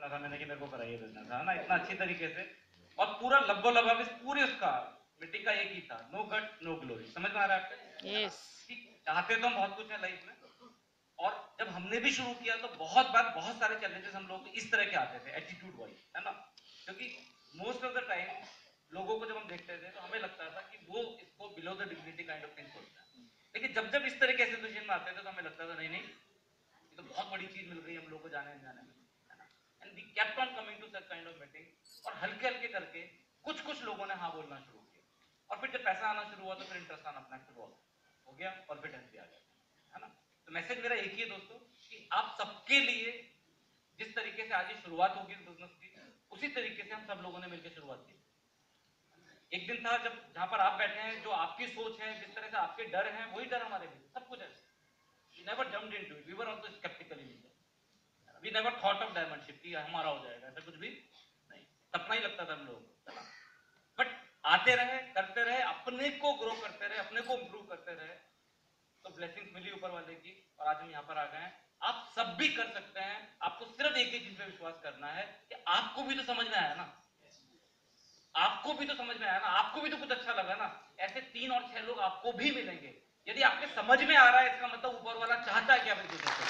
था मैंने कि मेरे को कराइए बिजनेस, है ना, इतना अच्छी तरीके से। और पूरा लब्बो लबाब पूरी उसका मीटिंग का एक ही था, नो गट नो ग्लोरी। समझ में आ रहा है आपको? यस। चाहते तो हम बहुत कुछ है लाइफ में, और जब हमने भी शुरू किया तो बहुत बार बहुत सारे चैलेंजेस हम लोग इस तरह के आते थे, एटीट्यूड वाइज, है ना। क्योंकि मोस्ट ऑफ द टाइम लोगों को जब हम देखते थे तो हमें लगता था कि वो इसको below the dignity kind of thing सोचता है, लेकिन जब जब इस तरह के सिचुएशन में आते थे तो हमें लगता था नहीं नहीं, ये तो बहुत बड़ी चीज मिल रही है हम लोग को जाने अनजाने में, है ना। And we kept on coming to such kind of meeting, और हल्के हल्के करके कुछ कुछ लोगों ने हाँ बोलना शुरू किया, और फिर जब पैसा आना शुरू हुआ तो फिर इंटरेस्ट आना अपना शुरू हो गया, कॉन्फिडेंस भी आ गया, है ना। तो मैसेज मेरा एक ही है दोस्तों, कि आप सबके लिए जिस तरीके से आज ये शुरुआत होगी इस बिजनेस की, उसी तरीके से हम सब लोगों ने मिलकर शुरुआत की। एक दिन था जब जहां पर आप बैठे हैं, जो आपकी सोच है, जिस तरह से आपके डर हैं, वही डर हमारे भी, सब कुछ है। We never jumped into it. We were also skeptical in it. We never thought of diamond ship कि हमारा हो जाएगा, ऐसा कुछ भी नहीं, सपना ही लगता था हम लोगों को। बट आते रहे, करते रहे, अपने को ग्रो करते रहे, अपने को इंप्रूव करते रहे, तो ब्लेसिंग्स मिली ऊपर वाले की, और आज हम यहाँ पर आ गए हैं। आप सब भी कर सकते हैं, आपको सिर्फ एक ही चीज पे विश्वास करना है कि आपको भी तो समझ में आया ना, आपको भी तो समझ में आया ना, आपको भी तो कुछ अच्छा लगा ना। ऐसे 3 और 6 लोग आपको भी मिलेंगे। यदि आपके समझ में आ रहा है, इसका मतलब ऊपर वाला चाहता है कि आप इसको देखें।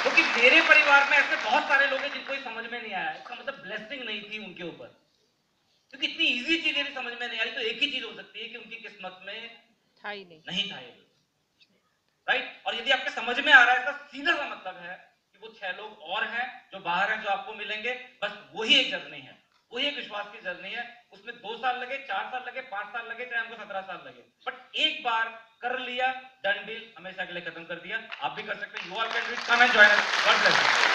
क्योंकि मेरे परिवार में ऐसे बहुत सारे लोग हैं जिनको समझ में नहीं आया, इसका मतलब ब्लेसिंग नहीं थी उनके ऊपर। क्योंकि इतनी इजी चीज यदि समझ में नहीं आई तो एक ही चीज हो सकती है कि उनकी किस्मत में था ही नहीं था ये, राइट। और यदि आपके समझ में आ रहा है, इसका सीधा सा मतलब है कि वो 6 लोग और हैं जो बाहर हैं, जो आपको मिलेंगे। बस वही एक जर्नी है, वही एक विश्वास की जर्नी है। उसमें 2 साल लगे, 4 साल लगे, 5 साल लगे, चाहे हमको 17 साल लगे, बट एक बार कर लिया, डन डील, हमेशा के लिए खत्म कर दिया। आप भी कर सकते हैं। You all can do it, come and join us. God bless you.